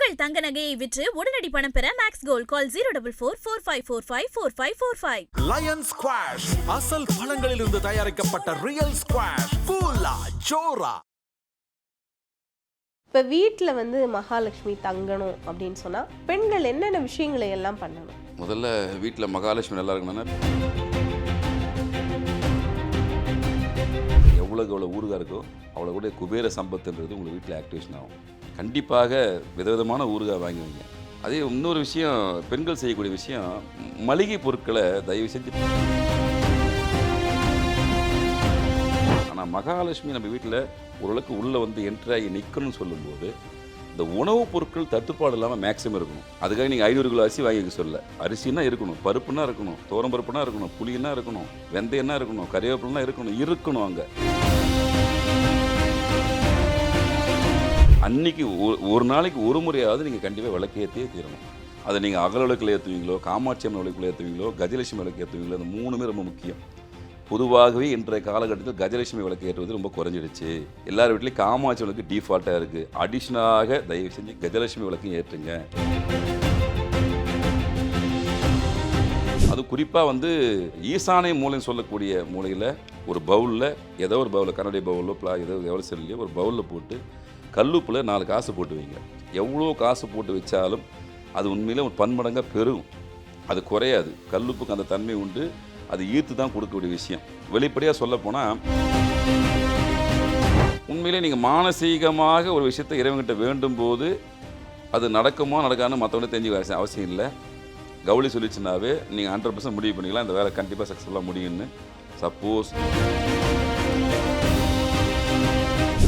உங்கள் தங்க நகையை விற்று உடனடி பணம் பெற மேக்ஸ் கோல்ட் கால் 04445454545. லயன் ஸ்குவாஷ் அசல் பழங்களிலிருந்து தயாரிக்கப்பட்ட ரியல் ஸ்குவாஷ் ஃபுல்லா ஜோரா. இப்போ வீட்டில் வந்து மகாலட்சுமி தங்கணும் அப்படின்னு சொன்னால் பெண்கள் என்னென்ன விஷயங்களை எல்லாம் பண்ணணும்? முதல்ல வீட்டில் மகாலட்சுமி நல்லா இருக்கணும்னா எவ்வளோக்கு எவ்வளோ ஊறுகாய் இருக்கோ அவ்வளோ கூட குபேர சம்பத்துன்றது உங்கள் வீட்டில் ஆக்டிவேஷன் ஆகும். கண்டிப்பாக விதவிதமான ஊறுகாய் வாங்கி வைங்க. அதே இன்னொரு விஷயம், பெண்கள் செய்யக்கூடிய விஷயம், மளிகை பொருட்களை தயவு செஞ்சு. ஆனால் மகாலட்சுமி நம்ம வீட்டில் ஓரளவுக்கு உள்ளே வந்து என்ட்ராகி நிற்கணும்னு சொல்லும்போது இந்த உணவுப் பொருட்கள் தட்டுப்பாடு இல்லாமல் மேக்ஸிமம் இருக்கணும். அதுக்காக நீங்கள் 500 கிலோ அரிசி வாங்கி வைக்க சொல்ல. அரிசினா இருக்கணும், பருப்புனா இருக்கணும், தோரம் பருப்புனா இருக்கணும், புளினா இருக்கணும், வெந்தயம்னா இருக்கணும், கறிவேப்பிலனா இருக்கணும் அங்கே. அன்னைக்கு ஒரு நாளைக்கு ஒரு முறையாவது நீங்கள் கண்டிப்பாக விளக்கேற்றியே தீரணும். அதை நீங்கள் அகல் விளக்கில் ஏற்றுவீங்களோ, காமாட்சி அம்மன் விளக்கில் ஏற்றுவீங்களோ, கஜலட்சுமி விளக்கு ஏற்றுவீங்களோ, அந்த மூணுமே ரொம்ப முக்கியம். பொதுவாகவே இன்றைய காலகட்டத்தில் கஜலட்சுமி விளக்கு ஏற்றுவது ரொம்ப குறைஞ்சிடுச்சு. எல்லார் வீட்லேயும் காமாட்சி விளக்கு டிஃபால்ட்டாக இருக்குது. அடிஷ்னலாக தயவு செஞ்சு கஜலட்சுமி விளக்கையும் ஏற்றுங்க. அது குறிப்பாக வந்து ஈசானை மூலைன்னு சொல்லக்கூடிய மூலையில் ஒரு பவுலில், ஏதோ ஒரு பவுலில், கண்ணாடி பவுலோ ஏதோ எவ்வளோ செல்லையோ ஒரு பவுலில் போட்டு கல்லுப்பில் 4 காசு போட்டு வைங்க. எவ்வளோ காசு போட்டு வச்சாலும் அது உண்மையிலே ஒரு பன்மடங்காக பெருகும். அது குறையாது. கல்லுப்புக்கு அந்த தன்மை உண்டு. அது ஈர்த்து தான் கொடுக்கக்கூடிய விஷயம். வெளிப்படையாக சொல்லப்போனால் உண்மையிலே நீங்கள் மானசீகமாக ஒரு விஷயத்தை இறைவன்கிட்ட வேண்டும் போது அது நடக்குமோ நடக்காதுன்னு மற்றவங்க தெரிஞ்சு அவசியம் இல்லை. கவுளி சொல்லிச்சுனாவே நீங்கள் 100% முடிவு பண்ணிக்கலாம் இந்த வேலை கண்டிப்பாக சக்ஸஸ்ஃபுல்லாக முடியும்னு. சப்போஸ்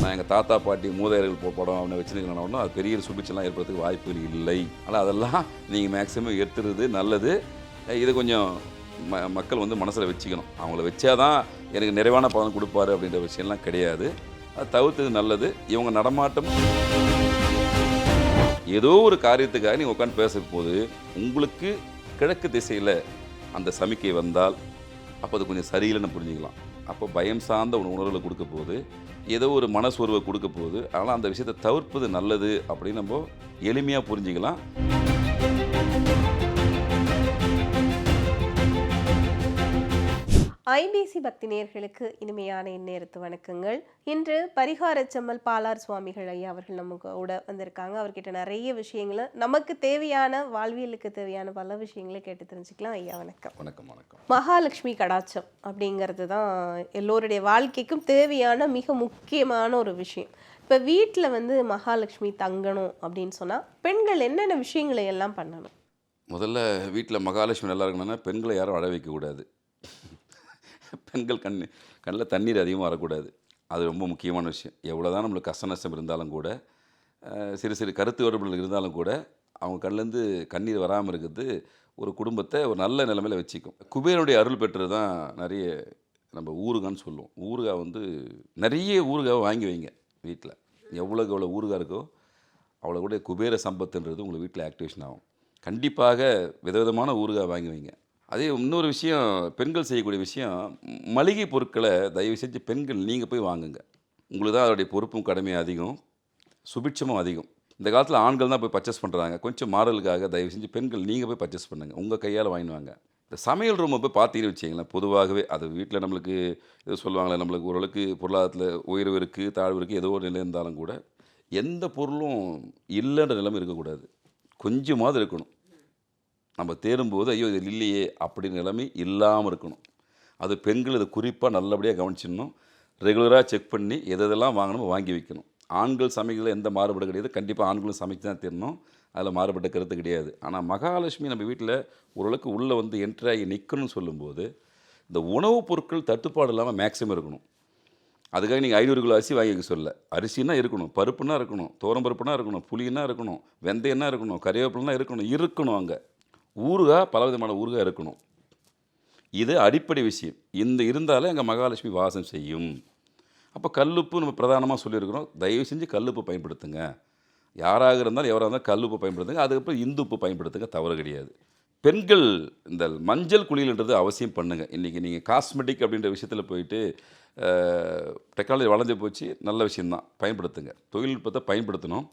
நான் எங்கள் தாத்தா பாட்டி மூதாதையர்கள் படம் அவனை வச்சுருக்கேன்னா அது பெரிய சுபிச்செல்லாம் ஏற்படுறதுக்கு வாய்ப்புகள் இல்லை. ஆனால் அதெல்லாம் நீங்கள் மேக்ஸிமம் எடுத்துறது நல்லது. இது கொஞ்சம் மக்கள் வந்து மனசில் வச்சுக்கணும். அவங்கள வச்சாதான் எனக்கு நிறைவான பலன் கொடுப்பாரு அப்படின்ற விஷயம்லாம் கிடையாது. அது தவிர்த்தது நல்லது. இவங்க நடமாட்டம் ஏதோ ஒரு காரியத்துக்காக நீங்கள் உட்காந்து பேசும்போது உங்களுக்கு கிழக்கு திசையில் அந்த சமிக்கை வந்தால் அப்போ அது கொஞ்சம் சரியில்லைன்னு புரிஞ்சுக்கலாம். அப்போ பயம் சார்ந்த ஒரு உணர்வுகளை கொடுக்க போகுது, ஏதோ ஒரு மனசோர்வை கொடுக்க போகுது. ஆனால் அந்த விஷயத்தை தவிர்ப்பது நல்லது அப்படின்னு நம்ம எளிமையாக புரிஞ்சுக்கலாம். ஐபிசி பக்தி நேயர்களுக்கு இனிமையான இந்நேரத்து வணக்கங்கள். இன்று பரிகாரச்செம்மல் பாலார் சுவாமிகள் ஐயா அவர்கள் கூட வந்திருக்காங்க. அவர்கிட்ட நிறைய விஷயங்களை, நமக்கு தேவையான வாழ்வியலுக்கு தேவையான பல விஷயங்களை கேட்டு தெரிஞ்சுக்கலாம். ஐயா வணக்கம். வணக்கம். வணக்கம். மகாலட்சுமி கடாட்சம் அப்படிங்கிறது தான் எல்லோருடைய வாழ்க்கைக்கும் தேவையான மிக முக்கியமான ஒரு விஷயம். இப்போ வீட்டில் வந்து மகாலட்சுமி தங்கணும் அப்படின்னு சொன்னால் பெண்கள் என்னென்ன விஷயங்களை எல்லாம் பண்ணணும்? முதல்ல வீட்டில் மகாலட்சுமி நல்லா இருக்கணும்னா பெண்களை யாரும் அழ வைக்கக்கூடாது. பெண்கள் கண்ணில் தண்ணீர் அதிகமாக வரக்கூடாது. அது ரொம்ப முக்கியமான விஷயம். எவ்வளோ தான் நம்மளுக்கு கஷ்ட நஷ்டம் இருந்தாலும் கூட, சிறு சிறு கருத்து வேறுபாடுகள் இருந்தாலும் கூட, அவங்க கண்ணிலேருந்து கண்ணீர் வராமல் இருக்கிறது ஒரு குடும்பத்தை ஒரு நல்ல நிலைமையில் வச்சுக்கும். குபேரனுடைய அருள் பெற்றது தான் நிறைய நம்ம ஊறுகான்னு சொல்லுவோம். ஊறுகாய் வந்து நிறைய ஊறுகாவை வாங்கி வைங்க வீட்டில். எவ்வளோக்கு எவ்வளோ ஊறுகாய் இருக்கோ அவ்வளோ கூட குபேர சம்பத்துன்றது உங்கள் வீட்டில் ஆக்டிவேஷன் ஆகும். கண்டிப்பாக விதவிதமான ஊறுகாய் வாங்கி வைங்க. அதே இன்னொரு விஷயம், பெண்கள் செய்யக்கூடிய விஷயம், மளிகை பொருட்களை தயவு செஞ்சு பெண்கள் நீங்கள் போய் வாங்குங்க. உங்களுக்கு தான் அதோடைய பொறுப்பும் கடமையும் அதிகம், சுபிட்சமும் அதிகம். இந்த காலத்தில் ஆண்கள் தான் போய் பர்ச்சேஸ் பண்ணுறாங்க. கொஞ்சம் மாறலுக்காக தயவு செஞ்சு பெண்கள் நீங்கள் போய் பர்ச்சேஸ் பண்ணுங்கள். உங்கள் கையால் வாங்கிடுவாங்க. இந்த சமையல் ரூமை போய் பார்த்தீங்கன்னு வச்சிங்களேன், பொதுவாகவே அது வீட்டில் நம்மளுக்கு எது சொல்லுவாங்களே, நம்மளுக்கு ஓரளவுக்கு பொருளாதாரத்தில் உயர்வு இருக்குது தாழ்வு இருக்குது ஏதோ ஒரு நிலை இருந்தாலும் கூட எந்த பொருளும் இல்லைன்ற நிலைமை இருக்கக்கூடாது. கொஞ்சமாவது இருக்கணும். நம்ம தேடும்போது ஐயோ இது இல்லையே அப்படிங்கிற நிலைமை இல்லாமல் இருக்கணும். அது பெண்கள் இதை குறிப்பாக நல்லபடியாக கவனிச்சிடணும். ரெகுலராக செக் பண்ணி எதெல்லாம் வாங்கணுமோ வாங்கி வைக்கணும். ஆண்கள் சமைக்கிறதுல எந்த மாறுபாடு கிடையாது. கண்டிப்பாக ஆண்களும் சமைச்சு தான் தரணும். அதில் மாறுபட்ட கருத்து கிடையாது. ஆனால் மகாலட்சுமி நம்ம வீட்டில் ஓரளவுக்கு உள்ளே வந்து என்ட்ராகி நிற்கணும்னு சொல்லும்போது இந்த உணவுப் பொருட்கள் தட்டுப்பாடு இல்லாமல் மேக்ஸிமம் இருக்கணும். அதுக்காக நீங்கள் 500 கிலோ அரிசி வாங்கி வைக்க சொல்ல. அரிசினா இருக்கணும், பருப்புனா இருக்கணும், தோரம் பருப்புனா இருக்கணும், புளினா இருக்கணும், வெந்தயம்னா இருக்கணும், கறிவேப்பிலனா இருக்கணும் அங்கே. ஊறுகாய் பலவிதமான ஊறுகாய் இருக்கணும். இது அடிப்படை விஷயம். இந்த இருந்தாலே அங்கே மகாலட்சுமி வாசம் செய்யும். அப்போ கல்லுப்பு நம்ம பிரதானமாக சொல்லியிருக்கிறோம். தயவு செஞ்சு கல்லுப்பு பயன்படுத்துங்க. யாராக இருந்தாலும் எவராக இருந்தாலும் கல்லுப்பு பயன்படுத்துங்க. அதுக்கப்புறம் இந்துப்பு பயன்படுத்துங்க, தவறு கிடையாது. பெண்கள் இந்த மஞ்சள் குளியல்ன்றது அவசியம் பண்ணுங்கள். இன்றைக்கி நீங்கள் காஸ்மெட்டிக் அப்படின்ற விஷயத்தில் போயிட்டு டெக்னாலஜி வளர்ந்து போச்சு, நல்ல விஷயந்தான், பயன்படுத்துங்க. தொழில்நுட்பத்தை பயன்படுத்தணும்.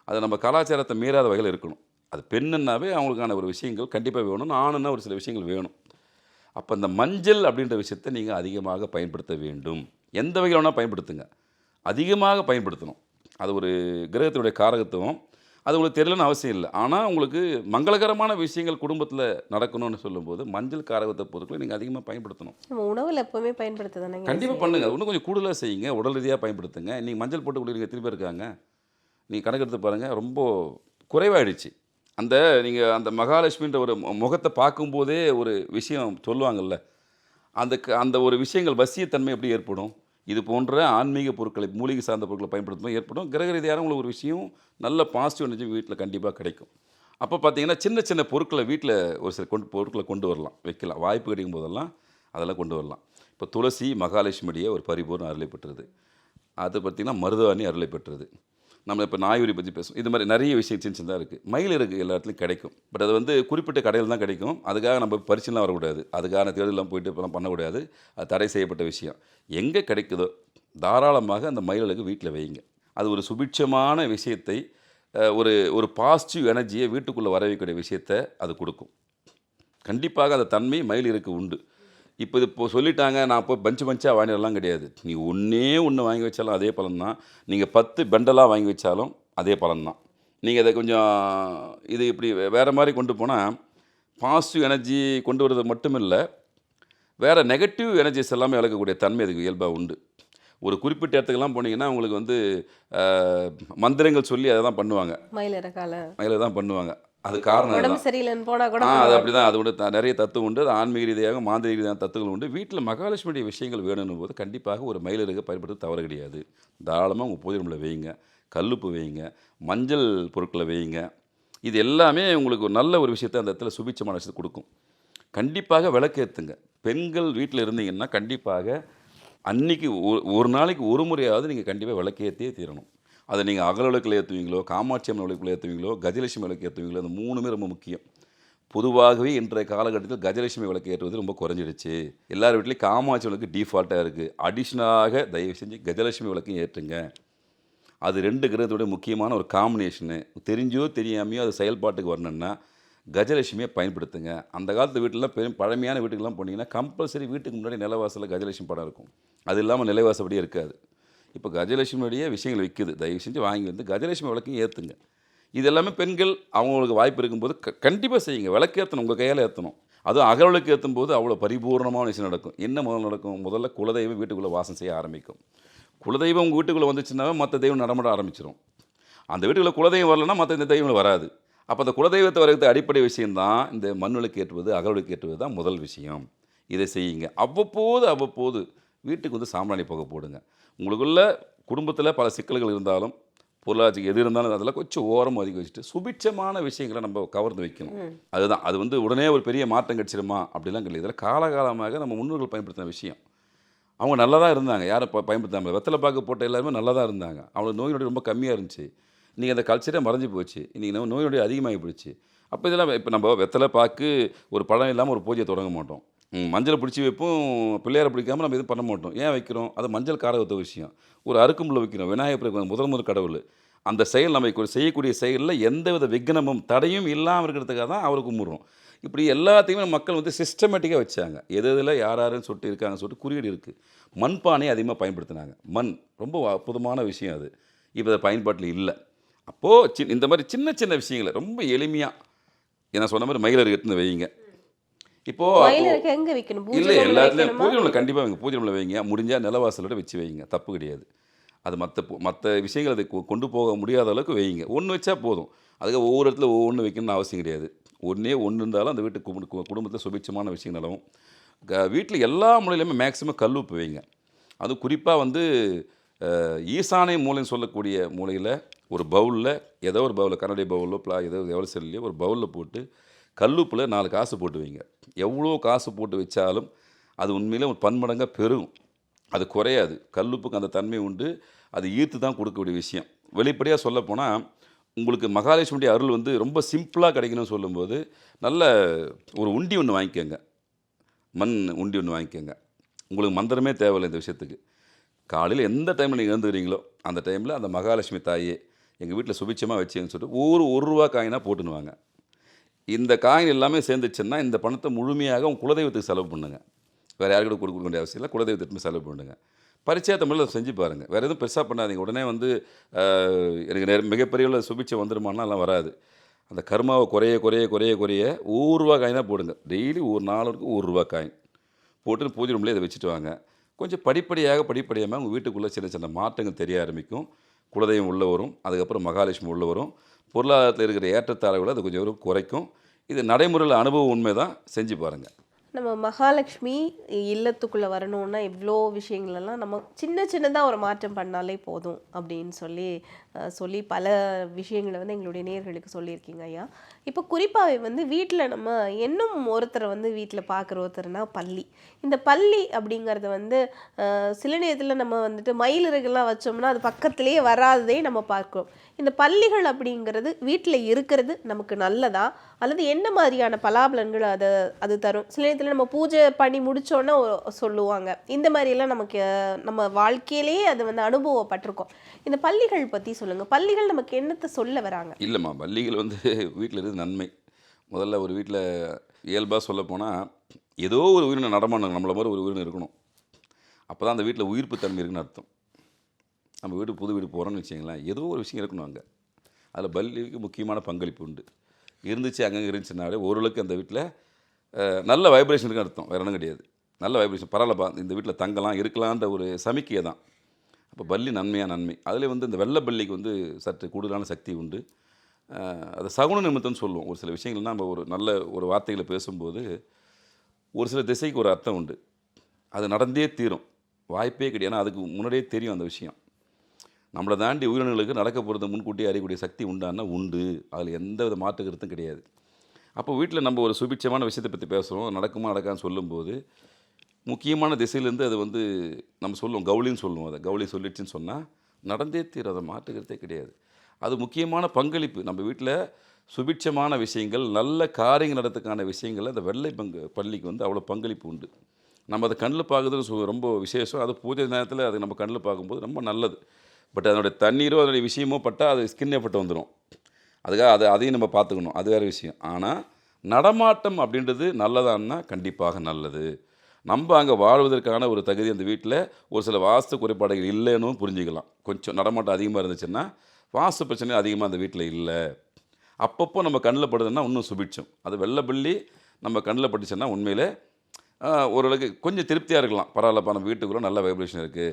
அது நம்ம கலாச்சாரத்தை மீறாத வகையில் இருக்கணும். அது பெண்ணுன்னாவே அவங்களுக்கான ஒரு விஷயங்கள் கண்டிப்பாக வேணும், ஆணுன்னா ஒரு சில விஷயங்கள் வேணும். அப்போ இந்த மஞ்சள் அப்படின்ற விஷயத்தை நீங்கள் அதிகமாக பயன்படுத்த வேண்டும். எந்த வகையில் வேணால் பயன்படுத்துங்க, அதிகமாக பயன்படுத்தணும். அது ஒரு கிரகத்தினுடைய காரகத்துவம். அது உங்களுக்கு தெரியலன்னு அவசியம் இல்லை. ஆனால் உங்களுக்கு மங்களகரமான விஷயங்கள் குடும்பத்தில் நடக்கணும்னு சொல்லும்போது மஞ்சள் காரகத்தை பொருட்களை நீங்கள் அதிகமாக பயன்படுத்தணும். நம்ம உணவில் எப்பவுமே பயன்படுத்துதானேங்க? கண்டிப்பாக பண்ணுங்கள். இன்னும் கொஞ்சம் கூடுதலாக செய்யுங்க, உடல் ரீதியாக பயன்படுத்துங்க. நீங்கள் மஞ்சள் போட்டு குடிக்கிறீங்க, எத்தனை பேர் இருக்காங்க? நீங்கள் கணக்கெடுத்து பாருங்கள், ரொம்ப குறைவாயிடுச்சு. அந்த நீங்கள் அந்த மகாலட்சுமின்ற ஒரு முகத்தை பார்க்கும்போதே ஒரு விஷயம் சொல்லுவாங்கள்ல, அந்த ஒரு விஷயங்கள் வசியத்தன்மை எப்படி ஏற்படும்? இது போன்ற ஆன்மீக பொருட்களை, மூலிகை சார்ந்த பொருட்களை பயன்படுத்தும்போது ஏற்படும். கிரக ரீதியான உங்களுக்கு ஒரு விஷயம், நல்ல பாசிட்டிவ் எனர்ஜி வீட்டில் கண்டிப்பாக கிடைக்கும். அப்போ பார்த்தீங்கன்னா சின்ன சின்ன பொருட்களை வீட்டில் ஒரு சில பொருட்களை கொண்டு வரலாம், வைக்கலாம். வாய்ப்பு கிடைக்கும் போதெல்லாம் அதெல்லாம் கொண்டு வரலாம். இப்போ துளசி மகாலட்சுமியுடைய ஒரு பரிபூர்ண அருளை பெற்றது. அது பார்த்திங்கன்னா மருதாணி அருளை பெற்றது. நம்ம இப்போ நாயுரி பற்றி பேசுவோம். இது மாதிரி நிறைய விஷயம் சின்ன சின்னதாக இருக்குது. மயில் இருக்குது, எல்லா இடத்துலையும் கிடைக்கும். பட் அது வந்து குறிப்பிட்ட கடையில் தான் கிடைக்கும். அதுக்காக நம்ம பரிசுலாம் வரக்கூடாது, அதுக்கான தேர்தலாம் போயிட்டு இப்போலாம் பண்ணக்கூடாது. அது தடை செய்யப்பட்ட விஷயம். எங்கே கிடைக்குதோ தாராளமாக அந்த மயில்களுக்கு வீட்டில் வைங்க. அது ஒரு சுபிட்சமான விஷயத்தை, ஒரு பாசிட்டிவ் எனர்ஜியை வீட்டுக்குள்ளே வர வைக்கக்கூடிய விஷயத்தை அது கொடுக்கும். கண்டிப்பாக அந்த தன்மை மயிலிற்கு உண்டு. இப்போ சொல்லிட்டாங்க, நான் போய் பஞ்சாக வாங்கிடலாம் கிடையாது. நீ ஒன்றே ஒன்று வாங்கி வச்சாலும் அதே பலன் தான். நீங்கள் 10 பெண்டலாக வாங்கி வச்சாலும் அதே பலன் தான். நீங்கள் அதை கொஞ்சம் இது இப்படி வேறு மாதிரி கொண்டு போனால் பாசிட்டிவ் எனர்ஜி கொண்டு வரது மட்டும் இல்லை, வேறு நெகட்டிவ் எனர்ஜிஸ் எல்லாமே விளக்கக்கூடிய தன்மை அதுக்கு இயல்பாக உண்டு. ஒரு குறிப்பிட்ட இடத்துக்கெல்லாம் போனீங்கன்னா உங்களுக்கு வந்து மந்திரங்கள் சொல்லி அதை தான் பண்ணுவாங்க. மயிலை தான் பண்ணுவாங்க. அது காரணம் உடம்பு சரியில்லைன்னு போனால் கூட அது அப்படி தான். அதோட நிறைய தத்துவம் உண்டு. அது ஆன்மீக ரீதியாக மாந்திரிக ரீதியான தத்துவங்கள் உண்டு. வீட்டில் மகாலட்சுமியுடைய விஷயங்கள் வேணும்னும் போது கண்டிப்பாக ஒரு மயிலிறகு பயன்படுத்த தவறு கிடையாது. தாராளமாக உங்கள் பூஜை ரூமில் வைங்க, கல்லுப்பு வைங்க, மஞ்சள் பொருட்களை வைங்க. இது எல்லாமே உங்களுக்கு ஒரு நல்ல ஒரு விஷயத்தை அந்த இடத்துல சுபிட்சமான விஷயத்தை கொடுக்கும். கண்டிப்பாக விளக்கேற்றுங்க. பெண்கள் வீட்டில் இருந்தீங்கன்னா கண்டிப்பாக அன்றைக்கி ஒரு நாளைக்கு ஒரு முறையாவது நீங்கள் கண்டிப்பாக விளக்கேற்றியே தீரணும். அதை நீங்கள் அகல் விளக்கில் ஏற்றுவீங்களோ, காமாட்சி அம்மன் விளக்கில் ஏற்றுவீங்களோ, கஜலட்சுமி விளக்கு ஏற்றுவீங்களோ, அந்த 3மே ரொம்ப முக்கியம். பொதுவாகவே இன்றைய காலகட்டத்தில் கஜலட்சுமி விளக்கு ஏற்றுவது ரொம்ப குறைஞ்சிடுச்சு. எல்லார் வீட்லேயும் காமாட்சி விளக்கு டிஃபால்ட்டாக இருக்குது. அடிஷ்னலாக தயவு செஞ்சு கஜலட்சுமி விளக்கையும் ஏற்றுங்க. அது 2 கிரகத்தோட முக்கியமான ஒரு காம்பினேஷனு. தெரிஞ்சோ தெரியாமையோ அது செயல்பாட்டுக்கு வரணுன்னா கஜலட்சுமியை பயன்படுத்துங்க. அந்த காலத்து வீட்டிலலாம் பழமையான வீட்டுக்கெல்லாம் போனீங்கன்னா கம்பல்சரி வீட்டுக்கு முன்னாடி நிலவாசலில் கஜலட்சுமி படம் இருக்கும். அது இல்லாமல் நிலைவாசப்படியே இருக்காது. இப்போ கஜலட்சுமியுடைய விஷயங்கள் விற்குது. தயவு செஞ்சு வாங்கி வந்து கஜலட்சுமி விளக்கையும் ஏற்றுங்க. இது எல்லாமே பெண்கள் அவங்களுக்கு வாய்ப்பு இருக்கும்போது கண்டிப்பாக செய்யுங்க. விளக்கேற்றணும், உங்கள் கையால் ஏற்றணும். அதுவும் அகல் விளக்கு ஏற்றும் போது அவ்வளோ பரிபூர்ணமான விஷயம் நடக்கும். என்ன முதல்ல நடக்கும்? முதல்ல குலதெய்வம் வீட்டுக்குள்ளே வாசம் செய்ய ஆரம்பிக்கும். குலதெய்வம் உங்கள் வீட்டுக்குள்ளே வந்துச்சுன்னாவே மற்ற தெய்வம் நடமாட ஆரம்பிச்சிடும். அந்த வீட்டுக்குள்ளே குலதெய்வம் வரலன்னா மற்ற இந்த தெய்வங்கள் வராது. அப்போ அந்த குலதெய்வத்தை வரைக்கும் அடிப்படை விஷயந்தான் இந்த மண் விளக்கு ஏற்றுவது, அகல் விளக்கு ஏற்றுவது தான் முதல் விஷயம். இதை செய்யுங்க. அவ்வப்போது வீட்டுக்கு வந்து சாம்பிராணி புகை போடுங்க. உங்களுக்குள்ள குடும்பத்தில் பல சிக்கல்கள் இருந்தாலும், பொருளாதாரம் எது இருந்தாலும் அதெல்லாம் கொஞ்சம் ஓரம் ஒதுக்கி வச்சுட்டு சுபிட்சமான விஷயங்களை நம்ம கவர்ந்து வைக்கணும். அதுதான். அது வந்து உடனே ஒரு பெரிய மாற்றம் கிடச்சிருமா அப்படிலாம் கிடையாது. இதில் காலகாலமாக நம்ம முன்னோர்கள் பயன்படுத்தின விஷயம். அவங்க நல்லா தான் இருந்தாங்க. யாரும் பயன்படுத்தாமல் வெத்தலை பாக்கு போட்ட எல்லாருமே நல்லா தான் இருந்தாங்க. அவங்களுக்கு நோய் நொடி ரொம்ப கம்மியாக இருந்துச்சு. இன்றைக்கி அந்த கல்ச்சரே மறைஞ்சி போச்சு. இன்றைக்கி நம்ம நோய் நொடி அதிகமாகி போயிடுச்சு. அப்போ இதெல்லாம் இப்போ நம்ம வெத்தலை பாக்கு ஒரு பழம் இல்லாமல் ஒரு பூஜையை தொடங்க மாட்டோம். மஞ்சளை பிடிச்சி வைப்போம், பிள்ளையாரை பிடிக்காமல் நம்ம எதுவும் பண்ண மாட்டோம். ஏன் வைக்கிறோம்? அது மஞ்சள் காரகத்த விஷயம். ஒரு அருக்கும்புல வைக்கிறோம். விநாயகர் முதல் கடவுள். அந்த செயல் நம்ம செய்யக்கூடிய செயலில் எந்தவித விக்னமும் தடையும் இல்லாமல் இருக்கிறதுக்காக தான் அவரை கும்பிட்றோம். இப்படி எல்லாத்தையுமே மக்கள் வந்து சிஸ்டமேட்டிக்காக வச்சாங்க. எதில் யாருன்னு சொல்லிட்டு இருக்காங்கன்னு சொல்லிட்டு குறியீடு இருக்குது. மண்பானையை அதிகமாக பயன்படுத்தினாங்க. மண் ரொம்ப அற்புதமான விஷயம். அது இப்போ அது பயன்பாட்டில் இல்லை. அப்போது இந்த மாதிரி சின்ன சின்ன விஷயங்களை ரொம்ப எளிமையாக என்ன சொன்ன மாதிரி மயிலருக்கு எடுத்துன்னு வைங்க. இப்போது இல்லை எல்லாத்துலேயும் பூஜை ரூமில் கண்டிப்பாக வைங்க. பூஜை ரூமில் வைங்க. முடிஞ்சால் நிலவாசலோட வச்சு வைங்க, தப்பு கிடையாது. அது மற்ற விஷயங்கள் அதை கொண்டு போக முடியாத அளவுக்கு வைங்க. ஒன்று வச்சா போதும். அதுக்கு ஒவ்வொரு இடத்துல ஒவ்வொன்று வைக்கணும்னு அவசியம் கிடையாது. ஒன்று இருந்தாலும் அந்த வீட்டுக்கு குடும்பத்தில் சுபிட்சமான விஷயம் நிலவும். வீட்டில் எல்லா மூலையிலுமே மேக்ஸிமம் கல்லுப்பு வைங்க. அது குறிப்பாக வந்து ஈசானை மூலைன்னு சொல்லக்கூடிய மூலையில் ஒரு பவுலில், ஏதோ ஒரு பவுலில், கண்ணாடி பவுலோ ஏதோ எவ்வளோ செல்லையோ ஒரு பவுலில் போட்டு கல்லுப்பில் 4 காசு போட்டு வைங்க. எவ்வளோ காசு போட்டு வச்சாலும் அது உண்மையிலே ஒரு பன்மடங்காக பெருகும். அது குறையாது. கல்லுப்புக்கு அந்த தன்மை உண்டு. அது ஈர்த்து தான் கொடுக்கக்கூடிய விஷயம். வெளிப்படையாக சொல்லப்போனால் உங்களுக்கு மகாலட்சுமியுடைய அருள் வந்து ரொம்ப சிம்பிளாக கிடைக்கணும்னு சொல்லும்போது நல்ல ஒரு உண்டி ஒன்று வாங்கிக்கோங்க. மண் உண்டி ஒன்று வாங்கிக்கோங்க. உங்களுக்கு மந்திரமே தேவையில்லை இந்த விஷயத்துக்கு. காலையில் எந்த டைமில் நீங்கள் எழுந்துக்கிறீங்களோ அந்த டைமில் அந்த மகாலட்சுமி தாயே எங்கள் வீட்டில் சுபிட்சமாக வச்சுங்கன்னு சொல்லிட்டு ஒவ்வொரு ரூபா காயினாக போட்டுனுவாங்க. இந்த காயின் எல்லாமே சேர்ந்துச்சுன்னா இந்த பணத்தை முழுமையாக உங்கள் குலதெய்வத்துக்கு செலவு பண்ணுங்க. வேறு யாருக்கிட்ட கொடுக்க வேண்டிய அவசியம் இல்லை. குலதெய்வத்துக்கு செலவு பண்ணுங்க. பரிச்சயத்தை முறையில் அதை செஞ்சு பாருங்கள். வேறு எதுவும் பெருசாக பண்ணாதீங்க. உடனே வந்து எனக்கு மிகப்பெரிய உள்ள சுபிட்சம் வந்துடுமான்னா எல்லாம் வராது. அந்த கர்மாவை குறைய குறைய குறைய குறைய ரூபா காயினாக போடுங்க. டெய்லி ஒரு நாளுக்கு ரூபா காயின் போட்டு பூஜை ரூம்லேயே இதை வச்சுட்டு வாங்க. கொஞ்சம் படிப்படியாக உங்கள் வீட்டுக்குள்ளே சின்ன சின்ன மாற்றங்கள் தெரிய ஆரம்பிக்கும். குலதெய்வம் உள்ள வரும். அதுக்கப்புறம் மகாலட்சுமி உள்ள வரும். பொருளாதாரத்தில் இருக்கிற ஏற்றத்தாழ்வுகளை அது கொஞ்சம் குறைக்கும். இது நடைமுறையில் அனுபவம் உண்மை தான். செஞ்சு பாருங்கள். நம்ம மகாலட்சுமி இல்லத்துக்குள்ளே வரணும்னா இவ்வளோ விஷயங்களெல்லாம் நம்ம சின்னதாக ஒரு மாற்றம் பண்ணாலே போதும் அப்படின்னு சொல்லி பல விஷயங்களை வந்து எங்களுடைய நேயர்களுக்கு சொல்லியிருக்கீங்க ஐயா. இப்போ குறிப்பாகவே வந்து வீட்டில் நம்ம இன்னும் ஒருத்தரை வந்து வீட்டில் பார்க்குற ஒருத்தர்னா பல்லி. இந்த பல்லி அப்படிங்கிறது வந்து சில நேரத்தில் நம்ம வந்துட்டு மயிலிறகுலாம் வச்சோம்னா அது பக்கத்துலேயே வராததே நம்ம பார்க்குறோம். இந்த பல்லிகள் அப்படிங்கிறது வீட்டில் இருக்கிறது நமக்கு நல்லதா, அல்லது என்ன மாதிரியான பலாபலன்கள் அது தரும்? சில நேரத்தில் நம்ம பூஜை பண்ணி முடிச்சோன்னா சொல்லுவாங்க. இந்த மாதிரியெல்லாம் நமக்கு நம்ம வாழ்க்கையிலேயே அது வந்து அனுபவப்பட்டிருக்கோம். இந்த பல்லிகள் பற்றி சொல்லுங்கள். பல்லிகள் நமக்கு என்னத்தை சொல்ல வராங்க? இல்லைம்மா, பல்லிகள் வந்து வீட்டில் இருந்து நன்மை. முதல்ல ஒரு வீட்டில் இயல்பாக சொல்லப்போனால் ஏதோ ஒரு உயிரினம் நடமாடணும். நம்மளை மாதிரி ஒரு உயிரினம் இருக்கணும். அப்போ தான் அந்த வீட்டில் உயிர்ப்பு தன்மை இருக்குன்னு அர்த்தம். நம்ம வீடு புது வீடு போகிறோன்னு வச்சிங்களேன், ஏதோ ஒரு விஷயம் இருக்கணும் அங்கே. அதில் பல்லிக்கு முக்கியமான பங்களிப்பு உண்டு. இருந்துச்சு அங்கங்கே இருந்துச்சுனாலே ஓரளவுக்கு அந்த வீட்டில் நல்ல வைப்ரேஷன் இருக்குன்னு அர்த்தம். வேறு ஒன்றும் கிடையாது. நல்ல வைப்ரேஷன் பரவாயில்லப்பா, இந்த வீட்டில் தங்கலாம் இருக்கலான்ற ஒரு சமிக்கையை தான். அப்போ பல்லி நன்மை. அதில் வந்து இந்த வெள்ளை பல்லிக்கு வந்து சற்று கூடுதலான சக்தி உண்டு. அதை சகுன நிமித்தம்னு சொல்லுவோம். ஒரு சில விஷயங்கள்லாம் நம்ம ஒரு நல்ல ஒரு வார்த்தைகளை பேசும்போது ஒரு சில திசைக்கு ஒரு அர்த்தம் உண்டு. அது நடந்தே தீரும், வாய்ப்பே கிடையாது. ஏன்னா அதுக்கு முன்னாடியே தெரியும் அந்த விஷயம். நம்மளை தாண்டி உயிரினங்களுக்கு நடக்க போகிறது முன்கூட்டியே அறியக்கூடிய சக்தி உண்டானா உண்டு. அதில் எந்த வித மாற்று கருத்தும் கிடையாது. அப்போ வீட்டில் நம்ம ஒரு சுபிட்சமான விஷயத்தை பற்றி பேசுகிறோம், நடக்குமா நடக்கான்னு சொல்லும்போது முக்கியமான திசையிலேருந்து அது வந்து நம்ம சொல்லுவோம், கவுளின்னு சொல்லுவோம். அதை கவுளி சொல்லிடுச்சுன்னு சொன்னால் நடந்தே தீரும். அதை மாற்றுக்கிறதே கிடையாது. அது முக்கியமான பங்களிப்பு. நம்ம வீட்டில் சுபிட்சமான விஷயங்கள், நல்ல காரியங்கள் நடத்துக்கான விஷயங்கள் அந்த வெள்ளை பள்ளிக்கு வந்து அவ்வளோ பங்களிப்பு உண்டு. நம்ம அதை கண்ணில் பார்க்குறது ரொம்ப விசேஷம். அது பூஜை நேரத்தில் அது நம்ம கண்ணில் பார்க்கும்போது ரொம்ப நல்லது. பட் அதனுடைய தண்ணீரோ அதனுடைய விஷயமோ பட்டால் அது ஸ்கின் எஃபெக்ட் வந்துடும். அதுக்காக அதையும் நம்ம பார்த்துக்கணும். அது வேறு விஷயம். ஆனால் நடமாட்டம் அப்படின்றது நல்லதான்னா கண்டிப்பாக நல்லது. நம்ம அங்கே வாழ்வதற்கான ஒரு தகுதி அந்த வீட்டில் ஒரு சில வாஸ்து குறைபாடுகள் இல்லைன்னு புரிஞ்சுக்கலாம். கொஞ்சம் நடமாட்டம் அதிகமாக இருந்துச்சுன்னா வாஸ்து பிரச்சனை அதிகமாக அந்த வீட்டில் இல்லை. அப்பப்போ நம்ம கண்ணில் படுதுன்னா இன்னும் சுபிட்சம். அது வெள்ளைப்பள்ளி நம்ம கண்ணில் பட்டுச்சுன்னா உண்மையிலே ஓரளவுக்கு கொஞ்சம் திருப்தியாக இருக்கலாம். பரவாயில்லப்பா, நம்ம வீட்டுக்குள்ளே நல்ல வைப்ரேஷன் இருக்குது,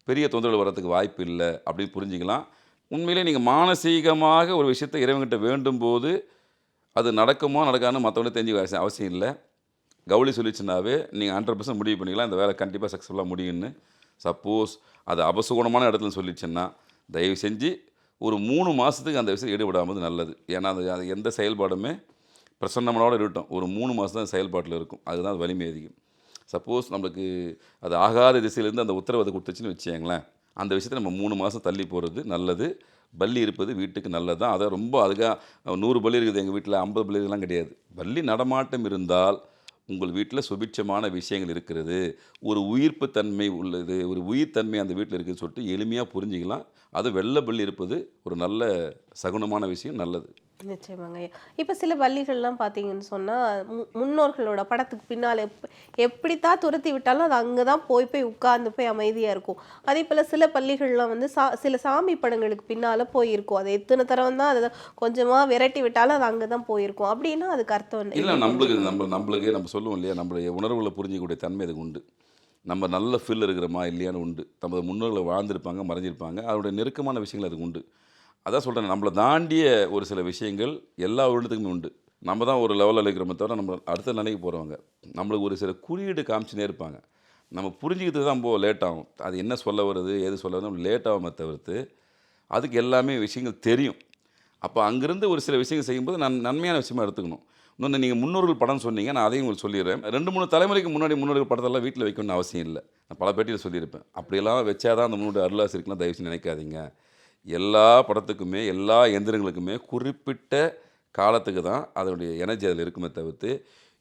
பெரிய தொந்தரவு வரத்துக்கு வாய்ப்பு இல்லை அப்படின்னு புரிஞ்சிக்கலாம். உண்மையிலே நீங்கள் மானசீகமாக ஒரு விஷயத்தை இறைவன்கிட்ட வேண்டும் போது அது நடக்குமோ நடக்காதுன்னு மற்றவங்களே தெரிஞ்சு அவசியம் இல்லை. கவுளி சொல்லிச்சுனாவே நீங்கள் 100% முடிவு பண்ணிக்கலாம், இந்த வேலை கண்டிப்பாக சக்ஸஸ்ஃபுல்லாக முடியும்னு. சப்போஸ் அது அபசுகுணமான இடத்துல சொல்லிச்சுன்னா தயவு செஞ்சு ஒரு 3 மாதத்துக்கு அந்த விஷயத்தை ஈடுபடாமல் நல்லது. ஏன்னா அது எந்த செயல்பாடுமே பிரசன்னமனோடு இருக்கட்டும், ஒரு 3 மாதம் தான் செயல்பாட்டில் இருக்கும். அதுதான் அது வலிமை அதிகம். சப்போஸ் நம்மளுக்கு அது ஆகாத திசையிலேருந்து அந்த உத்தரவாதம் கொடுத்துச்சுன்னு வச்சுங்களேன், அந்த விஷயத்தை நம்ம 3 மாதம் தள்ளி போகிறது நல்லது. பல்லி இருப்பது வீட்டுக்கு நல்லது தான். அதை ரொம்ப அதுக்காக 100 பல்லி இருக்குது எங்கள் வீட்டில், 50 பல்லிலாம் கிடையாது. பல்லி நடமாட்டம் இருந்தால் உங்கள் வீட்டில் சுபிட்சமான விஷயங்கள் இருக்கிறது, ஒரு உயிர்ப்பு தன்மை உள்ளது, ஒரு உயிர்த்தன்மை அந்த வீட்டில் இருக்குதுன்னு சொல்லிட்டு எளிமையாக புரிஞ்சிக்கலாம். அது வெள்ளை பல்லி இருப்பது ஒரு நல்ல சகுனமான விஷயம், நல்லது. நிச்சயமாங்க ஐயா. இப்போ சில பள்ளிகள்லாம் பார்த்தீங்கன்னு சொன்னால் முன்னோர்களோட படத்துக்கு பின்னால் எப்படித்தான் துரத்தி விட்டாலும் அது அங்கே தான் போய் உட்கார்ந்து போய் அமைதியாக இருக்கும். அதே போல் சில பள்ளிகள்லாம் வந்து சில சாமி படங்களுக்கு பின்னால் போயிருக்கும். அது எத்தனை தரம் தான் அதை கொஞ்சமாக விரட்டி விட்டாலும் அது அங்கே தான் போயிருக்கும். அப்படின்னா அதுக்கு அர்த்தம் இல்லை, நம்மளுக்கு நம்ம சொல்லுவோம் இல்லையா, நம்மளுடைய உணர்வுகளை புரிஞ்சிக்கக்கூடிய தன்மை அதுக்கு உண்டு. நம்ம நல்ல ஃபீல் இருக்கிறோமா இல்லையான்னு உண்டு. நம்ம முன்னோர்களை வாழ்ந்திருப்பாங்க, மறைஞ்சிருப்பாங்க, அதோடைய நெருக்கமான விஷயங்கள் அதுக்கு உண்டு. அதான் சொல்கிறேன், நம்மளை தாண்டிய ஒரு சில விஷயங்கள் எல்லா வருடத்துக்குமே உண்டு. நம்ம தான் ஒரு லெவலில் இருக்கிறோமே தவிர நம்ம அடுத்த நிலைக்கு போகிறவங்க. நம்மளுக்கு ஒரு சில குறியீடு காமிச்சுனே இருப்பாங்க. நம்ம புரிஞ்சுக்கிறதுக்கு தான் ரொம்ப லேட் ஆகும். அது என்ன சொல்ல வருது ஏது சொல்ல வருது நம்ம லேட் ஆகாமல் தவிர்த்து அதுக்கு எல்லாமே விஷயங்கள் தெரியும். அப்போ அங்கேருந்து ஒரு சில விஷயங்கள் செய்யும்போது நன்மையான விஷயமா எடுத்துக்கணும். இன்னொன்று, நீங்கள் முன்னோர்கள் படம் சொன்னீங்க, நான் அதையும் உங்களுக்கு சொல்லிடுறேன். 2-3 தலைமுறைக்கு முன்னாடி முன்னோர்கள் படத்தெல்லாம் வீட்டில் வைக்கணும்னு அவசியம் இல்லை. நான் பல பேட்டியில் சொல்லியிருப்பேன். அப்படியெல்லாம் வச்சாதான் அந்த முன்னோட அருளாசி இருக்கலாம், தயவுசெய்து நினைக்காதீங்க. எல்லா படத்துக்குமே எல்லா எந்திரங்களுக்குமே குறிப்பிட்ட காலத்துக்கு தான் அதனுடைய எனர்ஜி அதில் இருக்குமே தவிர்த்து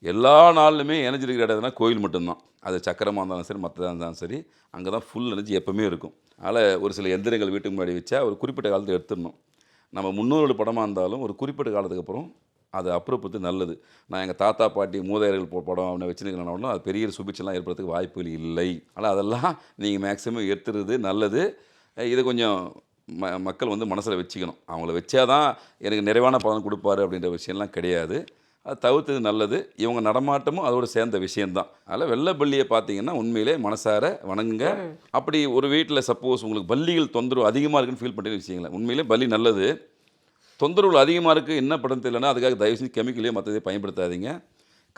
எல்லா நாள்லையுமே எனர்ஜி இருக்கிற இடம்னா கோயில் மட்டும்தான். அது சக்கரமாக இருந்தாலும் சரி, மற்றதாக இருந்தாலும் சரி, அங்கே தான் ஃபுல் எனர்ஜி எப்போவுமே இருக்கும். அதனால் ஒரு சில எந்திரங்கள் வீட்டுக்கு முன்னாடி வச்சா ஒரு குறிப்பிட்ட காலத்தில் எடுத்துடணும். நம்ம முன்னோரோட படமாக இருந்தாலும் ஒரு குறிப்பிட்ட காலத்துக்கு அப்புறம் அதை அப்புறப்படுத்து நல்லது. நான் எங்கள் தாத்தா பாட்டி மூதாதையர்கள் படம் அவனை வச்சுருக்கேன்னா அது பெரிய சுபிட்செல்லாம் ஏற்படுறதுக்கு வாய்ப்புகள் இல்லை. ஆனால் அதெல்லாம் நீங்கள் மேக்ஸிமம் எடுத்துறது நல்லது. இதை கொஞ்சம் மக்கள் வந்து மனசில் வச்சுக்கணும். அவங்கள வச்சாதான் எனக்கு நிறைவான பலன் கொடுப்பாரு அப்படின்ற விஷயம்லாம் கிடையாது. அது தவிர்த்தது நல்லது. இவங்க நடமாட்டமும் அதோடு சேர்ந்த விஷயந்தான். அதில் வெள்ளை பல்லியை பார்த்தீங்கன்னா உண்மையிலே மனசார வணங்குங்க. அப்படி ஒரு வீட்டில் சப்போஸ் உங்களுக்கு பல்லிகள் தொந்தரவு அதிகமாக இருக்குன்னு ஃபீல் பண்ணுற விஷயங்களேன், உண்மையிலே பல்லி நல்லது. தொந்தரவுகள் அதிகமாக இருக்குது என்ன படம் தெரியலன்னா அதுக்காக தயவு செஞ்சு கெமிக்கலையோ மற்றதையும் பயன்படுத்தாதீங்க.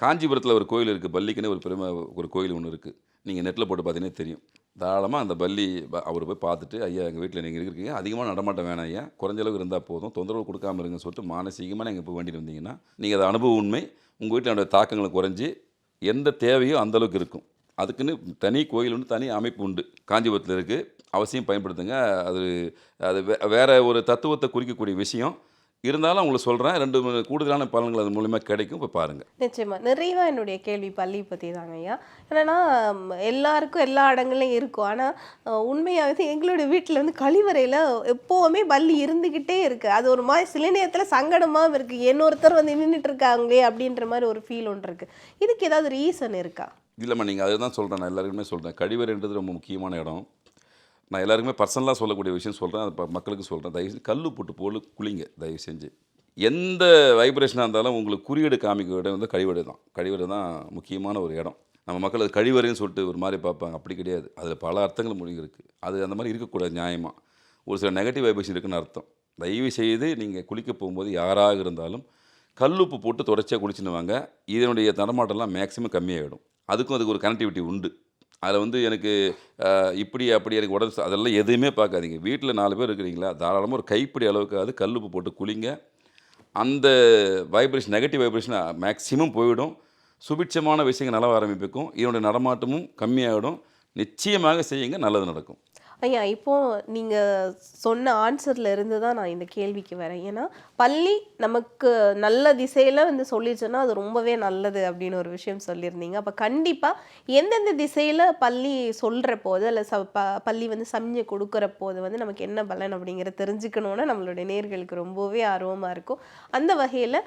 காஞ்சிபுரத்தில் ஒரு கோயில் இருக்குது, பல்லிக்குன்னு ஒரு பெருமை ஒரு கோயில் ஒன்று இருக்குது. நீங்கள் நெட்டில் போட்டு பார்த்தீங்கன்னா தெரியும். தாராளமாக அந்த பல்லி அவர் போய் பார்த்துட்டு, ஐயா எங்கள் வீட்டில் நீங்கள் இருக்கீங்க, அதிகமாக நடமாட்டம் வேணாம் ஐயா, குறைஞ்ச அளவுக்கு இருந்தால் போதும், தொந்தரவு கொடுக்காமல் இருங்கன்னு சொல்லிட்டு மானசீகமாக நீங்கள் இப்போ வேண்டிட்டு வந்தீங்கன்னா நீங்கள் அது அனுபவ உண்மை. உங்கள் வீட்டில் என்னோடய தாக்கங்களை குறைஞ்சி எந்த தேவையோ அந்தளவுக்கு இருக்கும். அதுக்குன்னு தனி கோயில் உண்டு, தனி அமைப்பு உண்டு, காஞ்சிபுரத்தில் இருக்குது. அவசியம் பயன்படுத்துங்க. அது அது வேறு ஒரு தத்துவத்தை குறிக்கக்கூடிய விஷயம் இருந்தாலும் உங்களுக்கு சொல்கிறேன். 2 கூடுதலான பலன்கள் அது மூலிமா கிடைக்கும். இப்போ பாருங்கள். நிச்சயமா நிறைவாக என்னுடைய கேள்வி பள்ளி பற்றி தாங்க ஐயா. என்னன்னா எல்லாருக்கும் எல்லா இடங்கள்லையும் இருக்கும். ஆனால் உண்மையாகவே எங்களுடைய வீட்டில் வந்து கழிவறையில் எப்போவுமே பள்ளி இருந்துக்கிட்டே இருக்குது. அது ஒரு மாதிரி சில நேரத்தில் சங்கடமாகவும் இருக்குது. இன்னொருத்தர் வந்து நின்றுட்டு இருக்காங்களே அப்படின்ற மாதிரி ஒரு ஃபீல் ஒன்று இருக்குது. இதுக்கு ஏதாவது ரீசன் இருக்கா? இல்லைம்மா, நீங்கள் அதை தான் சொல்கிறேன். நான் எல்லாருக்குமே சொல்கிறேன், கழிவறைன்றது ரொம்ப முக்கியமான இடம். நான் எல்லாருக்குமே பர்சனலாக சொல்லக்கூடிய விஷயம் சொல்கிறேன், அது மக்களுக்கு சொல்கிறேன். தயவு செஞ்சு கல் போட்டு போல் குளிங்க. தயவு செஞ்சு எந்த வைப்ரேஷனாக இருந்தாலும் உங்களுக்கு குறியீடு காமிக்க இடம் வந்து கழிவறை தான். கழிவறை தான் முக்கியமான ஒரு இடம். நம்ம மக்கள் அது கழிவறைன்னு சொல்லிட்டு ஒரு மாதிரி பார்ப்பாங்க. அப்படி கிடையாது. அதில் பல அர்த்தங்கள் மொழி இருக்குது. அது அந்த மாதிரி இருக்கக்கூடாது. நியாயமாக ஒரு சில நெகட்டிவ் வைப்ரேஷன் இருக்குன்னு அர்த்தம். தயவு செய்து நீங்கள் குளிக்க போகும்போது யாராக இருந்தாலும் கல்லுப்பு போட்டு தொடர்ச்சியாக குளிச்சுன்னு வாங்க. இதனுடைய தடமாட்டம்லாம் மேக்ஸிமம் கம்மியாகிடும். அதுக்கு ஒரு கனெக்டிவிட்டி உண்டு. அதில் வந்து எனக்கு இப்படி அப்படி எனக்கு உடம்பு அதெல்லாம் எதுவுமே பார்க்காதீங்க. வீட்டில் 4 பேர் இருக்கிறீங்களா, தாராளமாக ஒரு கைப்பிடி அளவுக்காவது கல்லுப்பு போட்டு குளிங்க. அந்த வைப்ரேஷன் நெகட்டிவ் வைப்ரேஷன் மேக்ஸிமம் போயிடும். சுபிட்சமான விஷயங்கள் நல்லா ஆரம்பிக்கும். இதனுடைய நடமாட்டமும் கம்மியாகிடும். நிச்சயமாக செய்யுங்க, நல்லது நடக்கும். ஐயா இப்போ நீங்கள் சொன்ன ஆன்சரில் இருந்து தான் நான் இந்த கேள்விக்கு வரேன். ஏன்னா பள்ளி நமக்கு நல்ல திசையில் வந்து சொல்லிடுச்சுன்னா அது ரொம்பவே நல்லது அப்படின்னு ஒரு விஷயம் சொல்லியிருந்தீங்க. அப்போ கண்டிப்பாக எந்தெந்த திசையில் பள்ளி சொல்கிற போது இல்லை பள்ளி வந்து சமிஞ்சை கொடுக்குற போது வந்து நமக்கு என்ன பலன் அப்படிங்கிறத தெரிஞ்சுக்கணுன்னா நம்மளுடைய நேர்களுக்கு ரொம்பவே ஆர்வமாக இருக்கும். அந்த வகையில்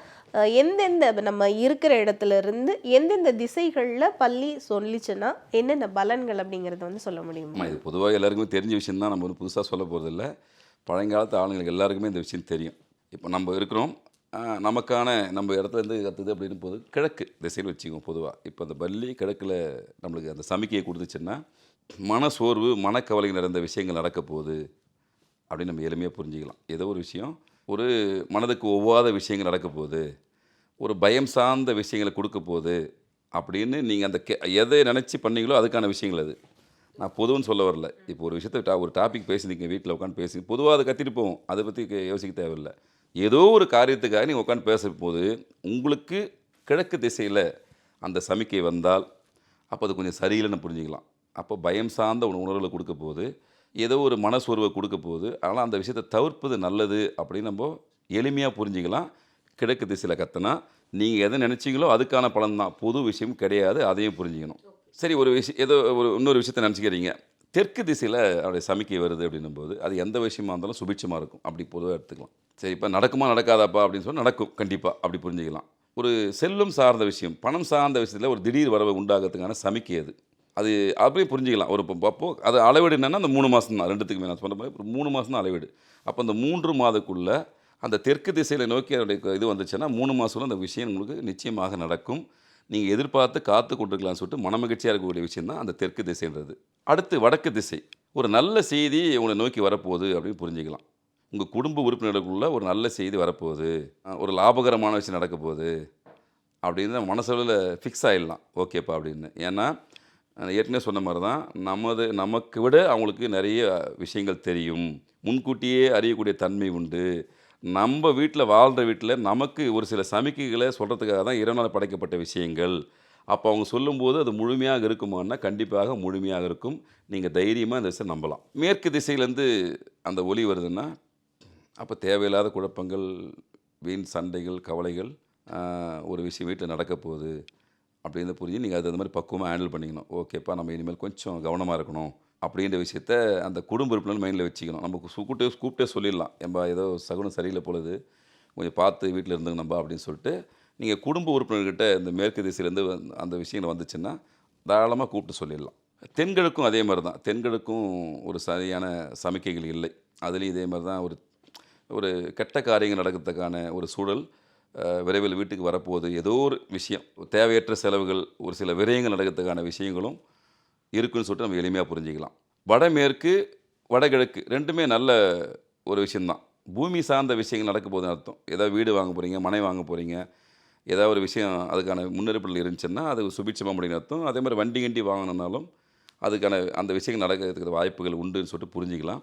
எந்தெந்த நம்ம இருக்கிற இடத்துல இருந்து எந்தெந்த திசைகளில் பள்ளி சொல்லிச்சுன்னா என்னென்ன பலன்கள் அப்படிங்கிறத வந்து சொல்ல முடியுமா? இது பொதுவாக எல்லாருக்குமே தெரிஞ்ச விஷயம் தான். நம்ம வந்து புதுசாக சொல்ல போகிறதில்ல. பழங்காலத்து ஆளுங்களுக்கு எல்லாருக்குமே இந்த விஷயம் தெரியும். இப்போ நம்ம இருக்கிறோம், நமக்கான நம்ம இடத்துல இருந்து கற்றுது அப்படின்னு போது கிழக்கு திசையில் வச்சுக்குவோம். பொதுவாக இப்போ அந்த பள்ளி கிழக்கில் நம்மளுக்கு அந்த சமிக்கையை கொடுத்துச்சுன்னா மனசோர்வு மனக்கவலைகள் நிறைந்த விஷயங்கள் நடக்க போகுது அப்படின்னு நம்ம எளிமையாக புரிஞ்சிக்கலாம். ஏதோ ஒரு விஷயம், ஒரு மனதுக்கு ஒவ்வாத விஷயங்கள் நடக்க போகுது, ஒரு பயம் சார்ந்த விஷயங்களை கொடுக்க போகுது அப்படின்னு நீங்கள் அந்த எதை நினச்சி பண்ணீங்களோ அதுக்கான விஷயங்கள் அது. நான் பொதுவுன்னு சொல்ல வரல. இப்போ ஒரு விஷயத்தை ஒரு டாபிக் பேசினீங்க, வீட்டில் உட்காந்து பேசி பொதுவாக அதை கத்திட்டு போவோம், அதை பற்றி யோசிக்க தேவையில்லை. ஏதோ ஒரு காரியத்துக்காக நீங்கள் உட்காந்து பேசும் போது உங்களுக்கு கிழக்கு திசையில் அந்த சமிக்கை வந்தால் அப்போ அது கொஞ்சம் சரியில்லைன்னு புரிஞ்சிக்கலாம். அப்போ பயம் சார்ந்த உணர்வுகளை கொடுக்க போகுது, ஏதோ ஒரு மனசோர்வை கொடுக்க போகுது. அதனால் அந்த விஷயத்தை தவிர்ப்பது நல்லது அப்படின்னு நம்ம எளிமையாக புரிஞ்சிக்கலாம். கிழக்கு திசையில் கத்தினா நீங்கள் எதை நினச்சிங்களோ அதுக்கான பலன் தான், பொது விஷயம் கிடையாது. அதையும் புரிஞ்சிக்கணும். சரி, ஒரு விஷயம் ஏதோ இன்னொரு விஷயத்தை நினச்சிக்கிறீங்க, தெற்கு திசையில் அவருடைய சமிக்கை வருது அப்படின்னும் போது அது எந்த விஷயமா இருந்தாலும் சுபிட்சமாக இருக்கும். அப்படி பொதுவாக எடுத்துக்கலாம். சரி, இப்போ நடக்குமா நடக்காதாப்பா அப்படின்னு சொல்லி நடக்கும் கண்டிப்பாக, அப்படி புரிஞ்சிக்கலாம். ஒரு செல்வம் சார்ந்த விஷயம், பணம் சார்ந்த விஷயத்தில் ஒரு திடீர் வரவை உண்டாகிறதுக்கான சமிக்கை அது அப்படியே புரிஞ்சிக்கலாம். ஒரு அப்போது அது அளவீடு என்னென்னா அந்த 3 மாதம் தான். 2த்துக்குமே நான் சொன்ன மாதிரி ஒரு 3 மாதம் தான் அளவீடு. அப்போ அந்த 3 மாதக்குள்ளே அந்த தெற்கு திசையில் நோக்கி அதோடைய இது வந்துச்சுன்னா 3 மாதம் அந்த விஷயம் உங்களுக்கு நிச்சயமாக நடக்கும். நீங்கள் எதிர்பார்த்து காத்து கொண்டிருக்கலாம்னு சொல்லிட்டு மனமகிழ்ச்சியாக இருக்கக்கூடிய விஷயம் தான் அந்த தெற்கு திசைன்றது. அடுத்து வடக்கு திசை, ஒரு நல்ல செய்தி உங்களை நோக்கி வரப்போகுது அப்படின்னு புரிஞ்சிக்கலாம். உங்கள் குடும்ப உறுப்பினர்களுக்குள்ள ஒரு நல்ல செய்தி வரப்போகுது, ஒரு லாபகரமான விஷயம் நடக்க போகுது அப்படின்னு மனசளவில் ஃபிக்ஸ் ஆகிடலாம். ஓகேப்பா அப்படின்னு. ஏன்னா ஏற்கனவே சொன்ன மாதிரி தான் நமக்கு விட அவங்களுக்கு நிறைய விஷயங்கள் தெரியும், முன்கூட்டியே அறியக்கூடிய தன்மை உண்டு. நம்ம வீட்டில் வாழ்கிற வீட்டில் நமக்கு ஒரு சில சமிக்கைகளை சொல்கிறதுக்காக தான் இறைவனால் படைக்கப்பட்ட விஷயங்கள். அப்போ அவங்க சொல்லும்போது அது முழுமையாக இருக்குமான்னா கண்டிப்பாக முழுமையாக இருக்கும். நீங்கள் தைரியமாக இந்த விஷயம் நம்பலாம். மேற்கு திசையிலேருந்து அந்த ஒலி வருதுன்னா அப்போ தேவையில்லாத குழப்பங்கள், வீண் சண்டைகள், கவலைகள், ஒரு விஷயம் வீட்டில் நடக்க போகுது அப்படின்னு புரிஞ்சு நீங்கள் அது அந்த மாதிரி பக்குவமாக ஹேண்டில் பண்ணிக்கணும். ஓகேப்பா, நம்ம இனிமேல் கொஞ்சம் கவனமாக இருக்கணும் அப்படின்ற விஷயத்த அந்த குடும்ப உறுப்பினர் மைண்டில் வச்சுக்கணும். நம்ம கூப்பிட்டே சொல்லிடலாம், ஏன்பா ஏதோ சகுனம் சரியில்லை பொழுது, கொஞ்சம் பார்த்து வீட்டில் இருந்துங்க நம்பா அப்படின்னு சொல்லிட்டு, நீங்கள் குடும்ப உறுப்பினர்கிட்ட இந்த மேற்கு திசையிலேருந்து அந்த விஷயங்கள் வந்துச்சுன்னா தாராளமாக கூப்பிட்டு சொல்லிடலாம். தென்கிழக்கும் அதே மாதிரி தான். தென்கிழக்கும் ஒரு சரியான சமிக்கைகள் இல்லை. அதுலேயும் இதே மாதிரி தான் ஒரு கெட்ட காரியங்கள் நடக்கிறதுக்கான ஒரு சூழல் விரைவில் வீட்டுக்கு வரப்போகுது. ஏதோ ஒரு விஷயம், தேவையற்ற செலவுகள், ஒரு சில விரயங்கள் நடக்கிறதுக்கான விஷயங்களும் இருக்குன்னு சொல்லிட்டு நம்ம எளிமையாக புரிஞ்சிக்கலாம். வடமேற்கு வடகிழக்கு ரெண்டுமே நல்ல ஒரு விஷயந்தான். பூமி சார்ந்த விஷயங்கள் நடக்க போகுதுன்னு அர்த்தம். ஏதாவது வீடு வாங்க போகிறீங்க, மனை வாங்க போகிறீங்க, ஏதாவது ஒரு விஷயம் அதுக்கான முன்னெடுப்புகள் இருந்துச்சுன்னா அது சுபிட்சமாக முடியும்னு அர்த்தம். அதே மாதிரி வண்டி கிண்டி வாங்கினாலும் அதுக்கான அந்த விஷயங்கள் நடக்கிறதுக்கு வாய்ப்புகள் உண்டுன்னு சொல்லிட்டு புரிஞ்சிக்கலாம்.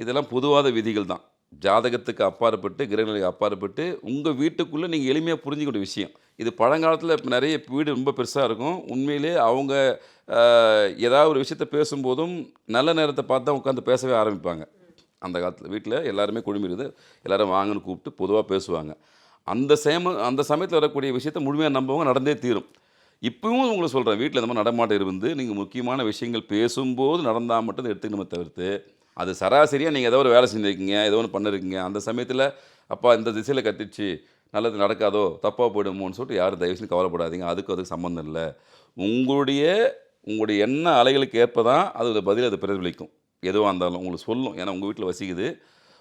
இதெல்லாம் பொதுவாத விதிகள் தான். ஜாதகத்துக்கு அப்பாற்பட்டு, கிரகங்களுக்கு அப்பாற்பட்டு உங்கள் வீட்டுக்குள்ளே நீங்கள் எளிமையாக புரிஞ்சிக்கிற விஷயம். இது பழங்காலத்தில் இப்போ நிறைய வீடு ரொம்ப பெருசாக இருக்கும். உண்மையிலே அவங்க ஏதாவது ஒரு விஷயத்த பேசும்போதும் நல்ல நேரத்தை பார்த்து தான் உட்காந்து பேசவே ஆரம்பிப்பாங்க. அந்த காலத்தில் வீட்டில் எல்லாருமே குழுமிருந்து எல்லோரும் வாங்கன்னு கூப்பிட்டு பொதுவாக பேசுவாங்க. அந்த சமயத்தில் வரக்கூடிய விஷயத்த முழுமையாக நம்பவங்க நடந்தே தீரும். இப்பவும் உங்களுக்கு சொல்கிறேன், வீட்டில் இந்த மாதிரி நடமாட்டம் இருந்து நீங்கள் முக்கியமான விஷயங்கள் பேசும்போது நடந்தால் மட்டும் எடுத்துக்கணுமே தவிர்த்து, அது சராசரியாக நீங்கள் ஏதோ ஒரு வேலை செஞ்சுருக்கீங்க, ஏதோ ஒன்று பண்ணிருக்கீங்க, அந்த சமயத்தில் அப்பா இந்த திசையில் கத்திச்சு நல்லது நடக்காதோ தப்பாக போயிடுமோன்னு சொல்லிட்டு யாரும் தயவு செஞ்சு கவலைப்படாதீங்க. அதுக்கு சம்மந்தம் இல்லை. உங்களுடைய எண்ண அலைகளுக்கு ஏற்ப தான் அதோட பதில் அது பிரதிபலிக்கும். எதுவாக இருந்தாலும் உங்களுக்கு சொல்லும். ஏன்னா உங்கள் வீட்டில் வசிக்குது,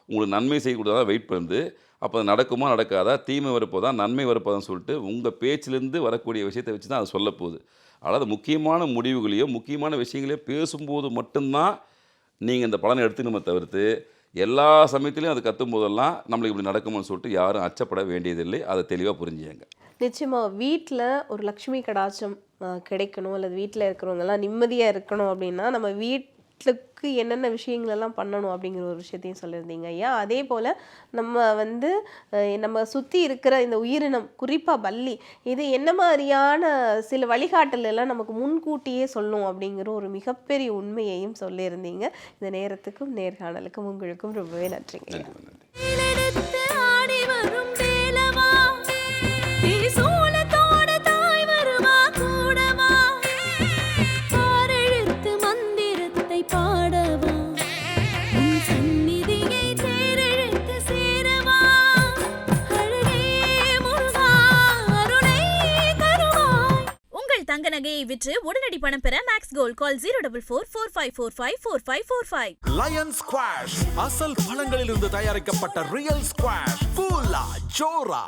உங்களுக்கு நன்மை செய்யக்கூடாதான் வெயிட் பண்ணுது. அப்போ அது நடக்குமா நடக்காதா, தீமை வரப்போதா நன்மை வரப்போதான்னு சொல்லிட்டு உங்கள் பேச்சிலேருந்து வரக்கூடிய விஷயத்தை வச்சு தான் அது சொல்ல போகுது. அதாவது முக்கியமான முடிவுகளையோ முக்கியமான விஷயங்களையோ பேசும்போது மட்டும்தான் நீங்கள் இந்த பலனை எடுத்துக்கணுமே தவிர்த்து, எல்லா சமயத்துலையும் அது கத்தும் போதெல்லாம் நம்மளுக்கு இப்படி நடக்கும்னு சொல்லிட்டு யாரும் அச்சப்பட வேண்டியதில்லை. அதை தெளிவாக புரிஞ்சுங்க. நிச்சயமாக வீட்டில் ஒரு லக்ஷ்மி கடாட்சம் கிடைக்கணும், அல்லது வீட்டில் இருக்கிறவங்கெல்லாம் நிம்மதியாக இருக்கணும் அப்படின்னா நம்ம வீட்டுக்கு என்னென்ன விஷயங்களெல்லாம் பண்ணணும் அப்படிங்கிற ஒரு விஷயத்தையும் சொல்லியிருந்தீங்க ஐயா. அதே போல் நம்ம சுற்றி இருக்கிற இந்த உயிரினம், குறிப்பாக பல்லி, இது என்ன மாதிரியான சில வழிகாட்டல் எல்லாம் நமக்கு முன்கூட்டியே சொல்லும் அப்படிங்கிற ஒரு மிகப்பெரிய உண்மையையும் சொல்லியிருந்தீங்க. இந்த நேரத்துக்கும் நேர்காணலுக்கும் உங்களுக்கும் ரொம்பவே நன்றிங்க. தங்க நகையை விற்று உடனடி பணம் பெற மேக்ஸ் கோல்ட் கால் 04445454545. லயன் ஸ்குவாஷ் அசல் பழங்களிலிருந்து தயாரிக்கப்பட்ட ரியல் ஸ்குவாஷ். ஃபுல்லா ஜோரா.